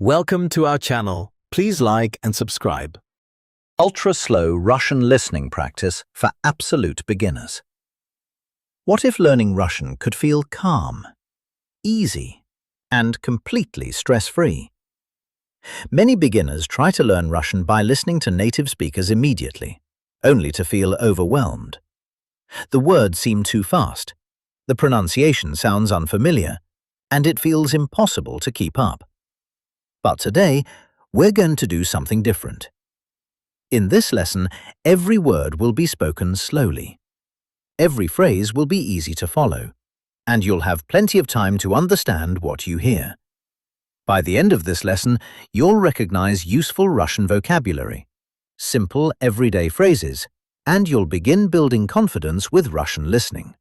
Welcome to our channel. Please like and subscribe. Ultra-slow Russian listening practice for absolute beginners. What if learning Russian could feel calm, easy, and completely stress-free? Many beginners try to learn Russian by listening to native speakers immediately, only to feel overwhelmed. The words seem too fast, the pronunciation sounds unfamiliar, and it feels impossible to keep up. But today, we're going to do something different. In this lesson, every word will be spoken slowly. Every phrase will be easy to follow, and you'll have plenty of time to understand what you hear. By the end of this lesson, you'll recognize useful Russian vocabulary, simple everyday phrases, and you'll begin building confidence with Russian listening.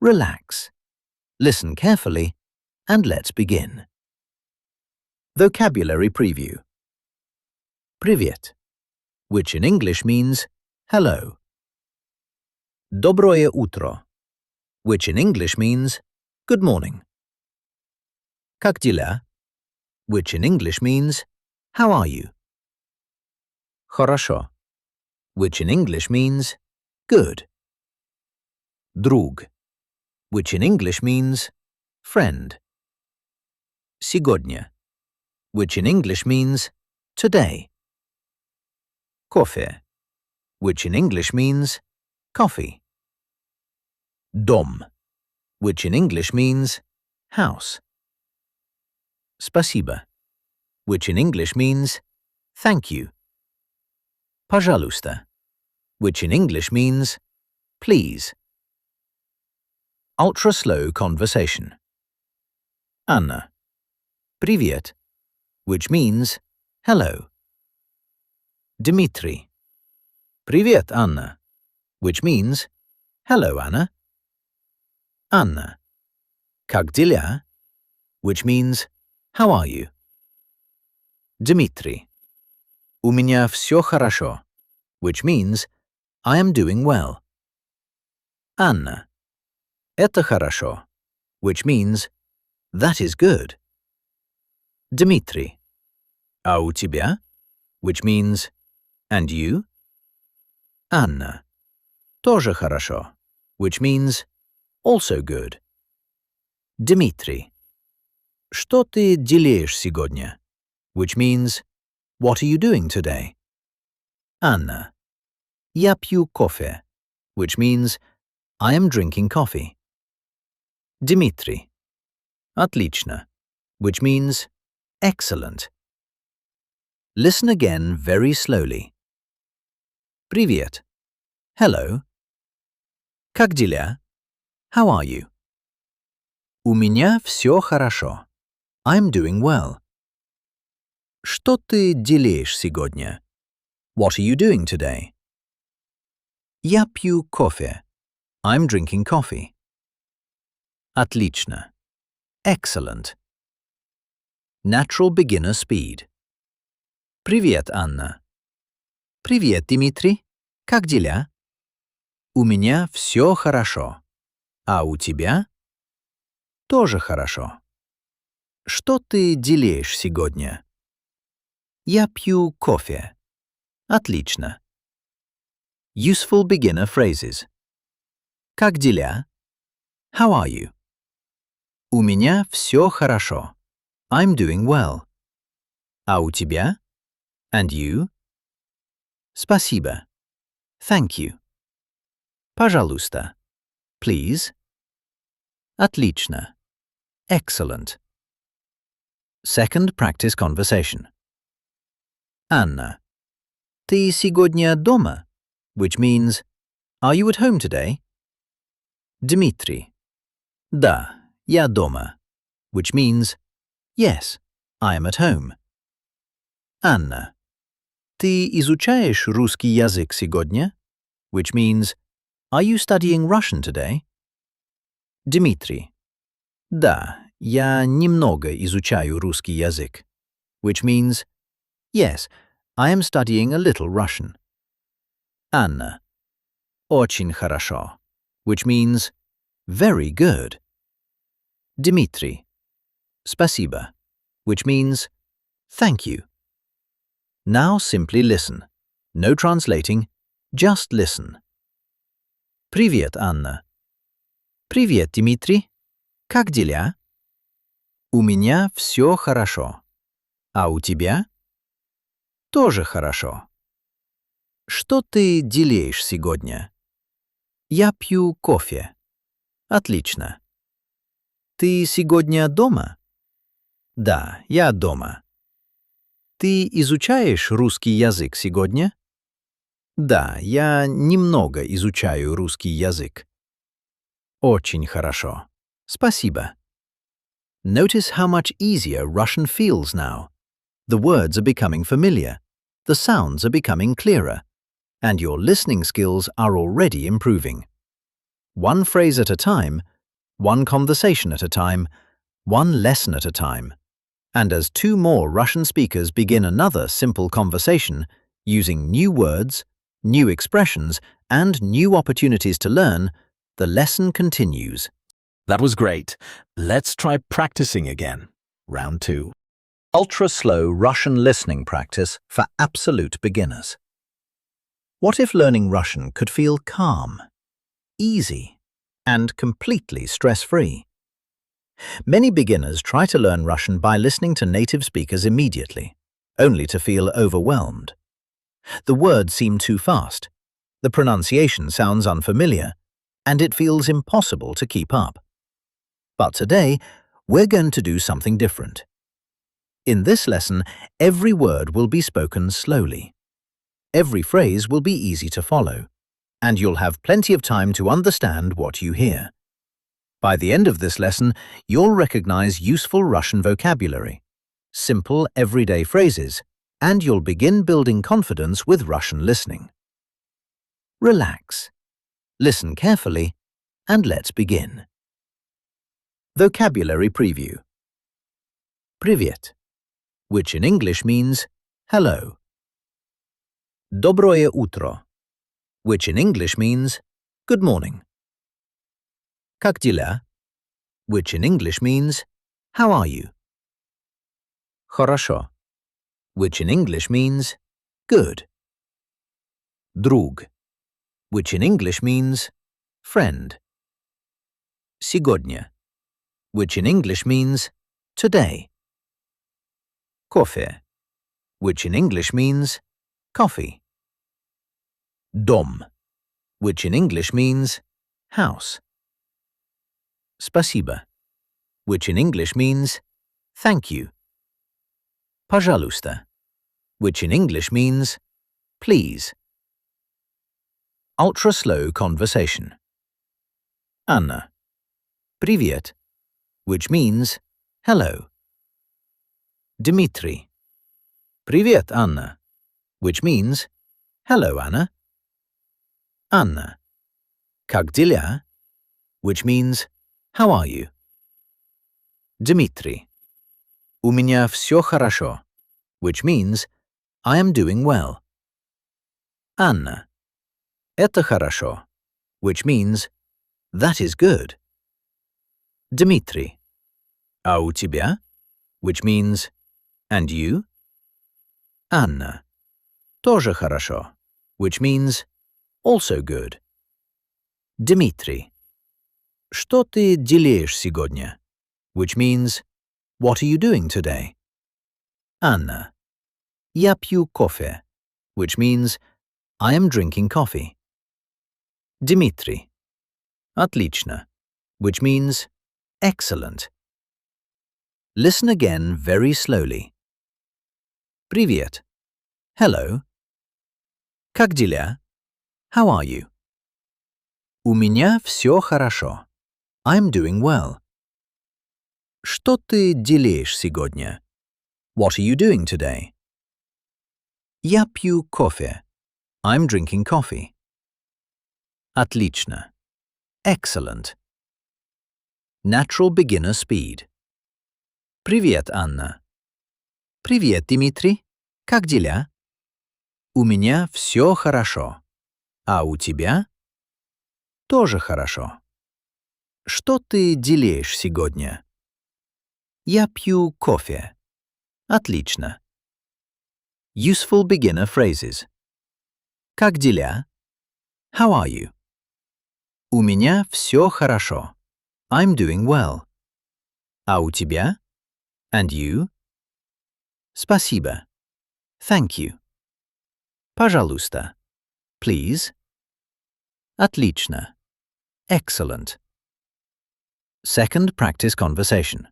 Relax, listen carefully, and let's begin. Vocabulary Preview. Привет, which in English means hello. Доброе утро, which in English means good morning. Как дела, which in English means how are you? Хорошо, which in English means good. Друг, which in English means friend. Сегодня, which in English means today. Кофе, which in English means coffee. Дом, which in English means house. Спасибо, which in English means thank you. Пожалуйста, which in English means please. Ultra-slow conversation. Anna. Привет, which means hello. Dmitry. Привет, Anna, which means hello, Anna. Anna. Как дела, which means how are you? Dmitry. У меня все хорошо, which means I am doing well. Anna. Это хорошо, which means that is good. Dmitry. А у тебя, which means and you? Anna. Тоже хорошо, which means also good. Dmitry. Что ты делаешь сегодня, which means what are you doing today? Anna. Я пью кофе, which means I am drinking coffee. Dmitry. Отлично, which means excellent. Listen again very slowly. Привет. Hello. Как дела? How are you? У меня все хорошо. I'm doing well. Что ты делаешь сегодня? What are you doing today? Я пью кофе. I'm drinking coffee. Отлично. Excellent. Natural beginner speed. Привет, Анна. Привет, Дмитрий. Как дела? У меня все хорошо. А у тебя? Тоже хорошо. Что ты делаешь сегодня? Я пью кофе. Отлично. Useful beginner phrases. Как дела? How are you? У меня все хорошо. I'm doing well. А у тебя? And you? Спасибо. Thank you. Пожалуйста. Please. Отлично. Excellent. Second practice conversation. Anna. Ты сегодня дома? Which means, are you at home today? Dmitry. Да, я дома. Which means, yes, I am at home. Anna. Ты изучаешь русский язык сегодня? Which means, are you studying Russian today? Dmitry. Да, я немного изучаю русский язык. Which means, yes, I am studying a little Russian. Anna. Очень хорошо. Which means, very good. Dmitry. Спасибо. which means thank you. Now simply listen. No translating, just listen. Привет, Анна. Привет, Дмитрий. Как дела? У меня все хорошо. А у тебя? Тоже хорошо. Что ты делаешь сегодня? Я пью кофе. Отлично. Ты сегодня дома? Да, я дома. Ты изучаешь русский язык сегодня? Да, я немного изучаю русский язык. Очень хорошо. Спасибо. Notice how much easier Russian feels now. The words are becoming familiar, the sounds are becoming clearer, and your listening skills are already improving. One phrase at a time, one conversation at a time, one lesson at a time. And as two more Russian speakers begin another simple conversation, using new words, new expressions, and new opportunities to learn, the lesson continues. That was great. Let's try practicing again. Round 2. Ultra-slow Russian listening practice for absolute beginners. What if learning Russian could feel calm, easy, and completely stress-free? Many beginners try to learn Russian by listening to native speakers immediately, only to feel overwhelmed. The words seem too fast, the pronunciation sounds unfamiliar, and it feels impossible to keep up. But today, we're going to do something different. In this lesson, every word will be spoken slowly. Every phrase will be easy to follow, and you'll have plenty of time to understand what you hear. By the end of this lesson, you'll recognize useful Russian vocabulary, simple everyday phrases, and you'll begin building confidence with Russian listening. Relax, listen carefully, and let's begin. Vocabulary Preview. Привет, which in English means hello. Доброе утро, which in English means good morning. Как дела, which in English means how are you? Хорошо, which in English means good. Друг, which in English means friend. Сегодня, which in English means today. Кофе, which in English means coffee. Дом, which in English means house. Спасибо, which in English means thank you. Пожалуйста, which in English means please. Ultra-slow conversation. Anna. Привет, which means hello. Dmitry. Привет, Anna, which means hello, Anna. Anna. Как дела, which means how are you? Dmitry. У меня все хорошо, which means I am doing well. Anna. Это хорошо, which means that is good. Dmitry. А у тебя, which means and you? Anna. Тоже хорошо, which means also good. Dmitry. Что ты делаешь сегодня, which means what are you doing today? Anna. Я пью кофе, which means I am drinking coffee. Dmitry. Отлично, which means excellent. Listen again very slowly. Привет. Hello. Как дела? How are you? У меня все хорошо. I'm doing well. Что ты делаешь сегодня? What are you doing today? Я пью кофе. I'm drinking coffee. Отлично. Excellent. Natural beginner speed. Привет, Анна. Привет, Дмитрий. Как дела? У меня все хорошо. А у тебя? Тоже хорошо. Что ты делаешь сегодня? Я пью кофе. Отлично. Useful beginner phrases. Как дела? How are you? У меня все хорошо. I'm doing well. А у тебя? And you? Спасибо. Thank you. Пожалуйста. Please. Отлично. Excellent. Second practice conversation.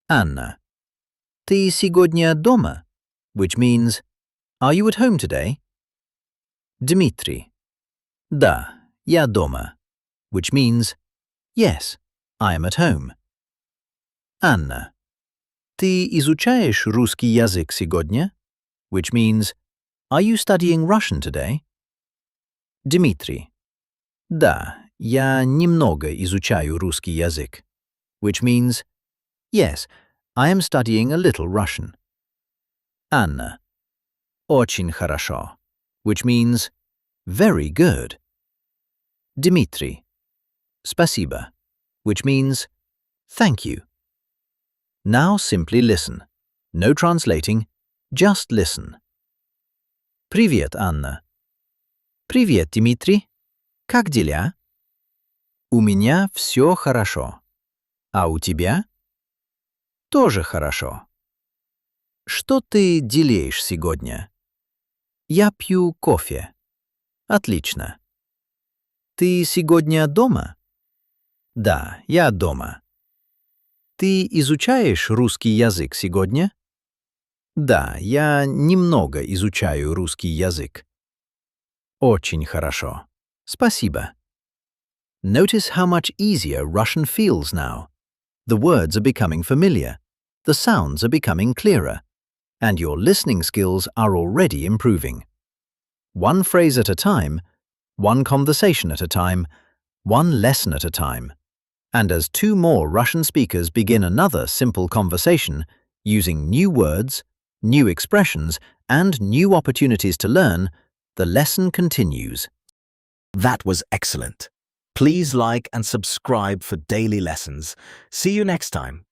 Anna. Ты сегодня дома? Which means, are you at home today? Dmitry. Да, я дома. Which means, yes, I am at home. Anna. Ты изучаешь русский язык сегодня? Which means, are you studying Russian today? Dmitry. Да, я немного изучаю русский язык. Which means, yes, I am studying a little Russian. Anna. Очень хорошо. Which means, very good. Dmitry. Спасибо. Which means, thank you. Now simply listen. No translating, just listen. Привет, Анна. Привет, Дмитрий. Как дела? У меня все хорошо. А у тебя? Тоже хорошо. Что ты делаешь сегодня? Я пью кофе. Отлично. Ты сегодня дома? Да, я дома. Ты изучаешь русский язык сегодня? Да, я немного изучаю русский язык. Очень хорошо. Спасибо. Notice how much easier Russian feels now. The words are becoming familiar, the sounds are becoming clearer, and your listening skills are already improving. One phrase at a time, one conversation at a time, one lesson at a time. And as two more Russian speakers begin another simple conversation, using new words, new expressions, and new opportunities to learn, the lesson continues. That was excellent. Please like and subscribe for daily lessons. See you next time.